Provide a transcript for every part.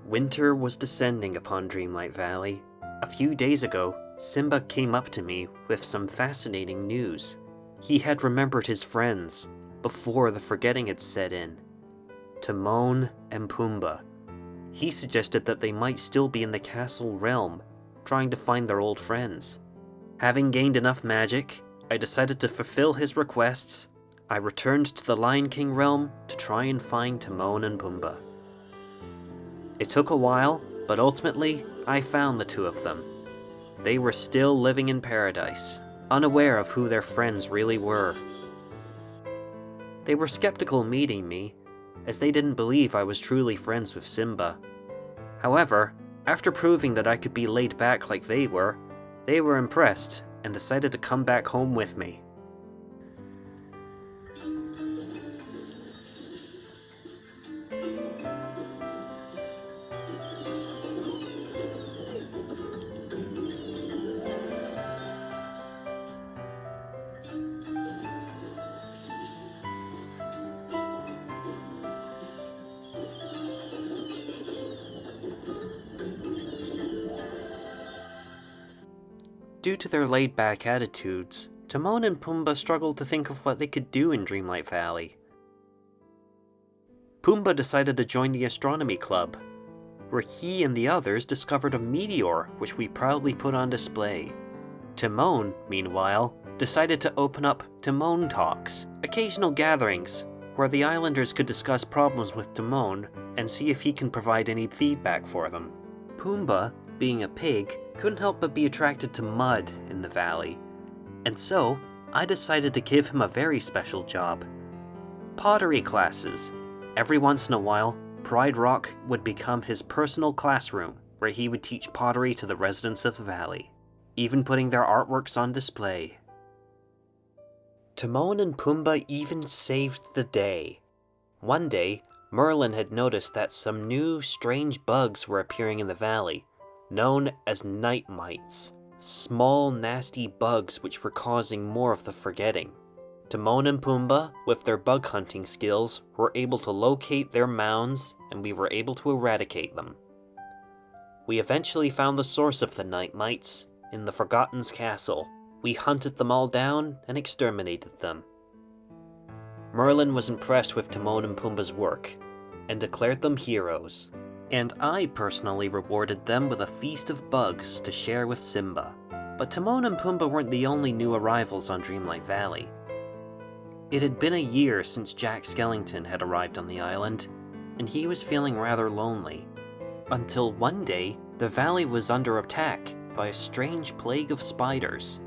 Winter was descending upon Dreamlight Valley. A few days ago, Simba came up to me with some fascinating news. He had remembered his friends, before the forgetting had set in. Timon and Pumbaa. He suggested that they might still be in the castle realm, trying to find their old friends. Having gained enough magic, I decided to fulfill his requests. I returned to the Lion King realm to try and find Timon and Pumbaa. It took a while, but ultimately, I found the two of them. They were still living in paradise, unaware of who their friends really were. They were skeptical meeting me, as they didn't believe I was truly friends with Simba. However, after proving that I could be laid back like they were impressed and decided to come back home with me. Due to their laid-back attitudes, Timon and Pumbaa struggled to think of what they could do in Dreamlight Valley. Pumbaa decided to join the astronomy club, where he and the others discovered a meteor which we proudly put on display. Timon, meanwhile, decided to open up Timon Talks, occasional gatherings where the islanders could discuss problems with Timon and see if he can provide any feedback for them. Pumbaa, being a pig, couldn't help but be attracted to mud in the valley, and so I decided to give him a very special job. Pottery classes. Every once in a while, Pride Rock would become his personal classroom where he would teach pottery to the residents of the valley, even putting their artworks on display. Timon and Pumbaa even saved the day. One day, Merlin had noticed that some new strange bugs were appearing in the valley, known as night mites, small nasty bugs which were causing more of the forgetting. Timon and Pumbaa, with their bug hunting skills, were able to locate their mounds and we were able to eradicate them. We eventually found the source of the night mites in the Forgotten's castle. We hunted them all down and exterminated them. Merlin was impressed with Timon and Pumbaa's work and declared them heroes. And I personally rewarded them with a feast of bugs to share with Simba. But Timon and Pumbaa weren't the only new arrivals on Dreamlight Valley. It had been a year since Jack Skellington had arrived on the island, and he was feeling rather lonely. Until one day, the valley was under attack by a strange plague of spiders.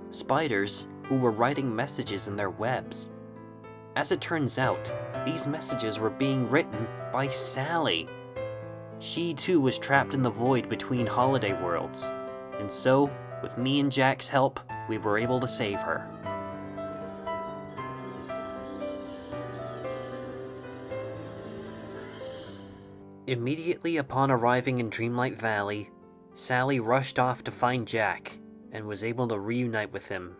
Spiders who were writing messages in their webs. As it turns out, these messages were being written by Sally. She too was trapped in the void between holiday worlds, and so, with me and Jack's help, we were able to save her. Immediately upon arriving in Dreamlight Valley, Sally rushed off to find Jack, and was able to reunite with him.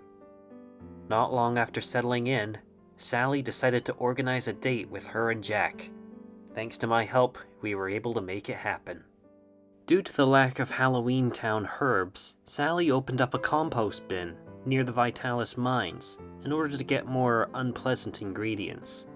Not long after settling in, Sally decided to organize a date with her and Jack. Thanks to my help, we were able to make it happen. Due to the lack of Halloween Town herbs, Sally opened up a compost bin near the Vitalis mines in order to get more unpleasant ingredients.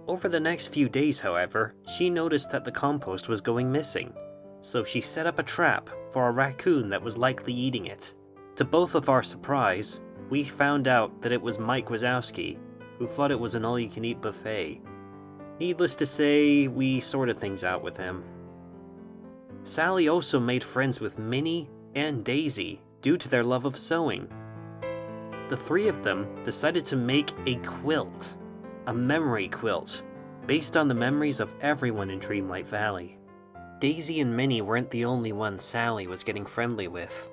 Over the next few days, however, she noticed that the compost was going missing, so she set up a trap for a raccoon that was likely eating it. To both of our surprise, we found out that it was Mike Wazowski, who thought it was an all-you-can-eat buffet. Needless to say, we sorted things out with him. Sally also made friends with Minnie and Daisy due to their love of sewing. The three of them decided to make a quilt, a memory quilt, based on the memories of everyone in Dreamlight Valley. Daisy and Minnie weren't the only ones Sally was getting friendly with.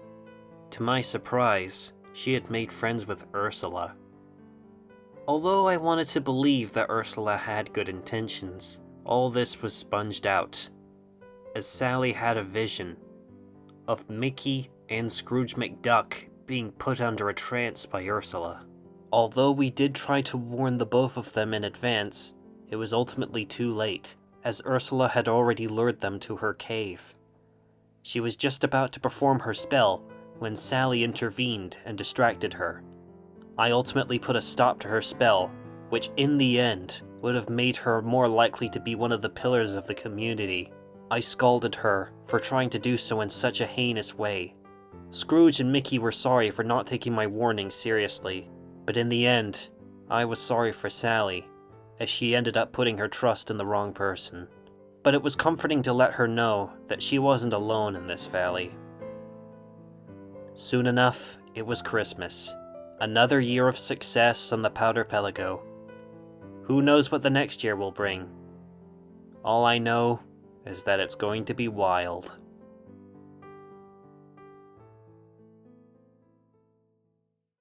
To my surprise, she had made friends with Ursula. Although I wanted to believe that Ursula had good intentions, all this was sponged out, as Sally had a vision of Mickey and Scrooge McDuck being put under a trance by Ursula. Although we did try to warn the both of them in advance, it was ultimately too late, as Ursula had already lured them to her cave. She was just about to perform her spell when Sally intervened and distracted her. I ultimately put a stop to her spell, which in the end would have made her more likely to be one of the pillars of the community. I scolded her for trying to do so in such a heinous way. Scrooge and Mickey were sorry for not taking my warning seriously, but in the end, I was sorry for Sally, as she ended up putting her trust in the wrong person. But it was comforting to let her know that she wasn't alone in this valley. Soon enough, it was Christmas. Another year of success on the Powderpelago. Who knows what the next year will bring? All I know is that it's going to be wild.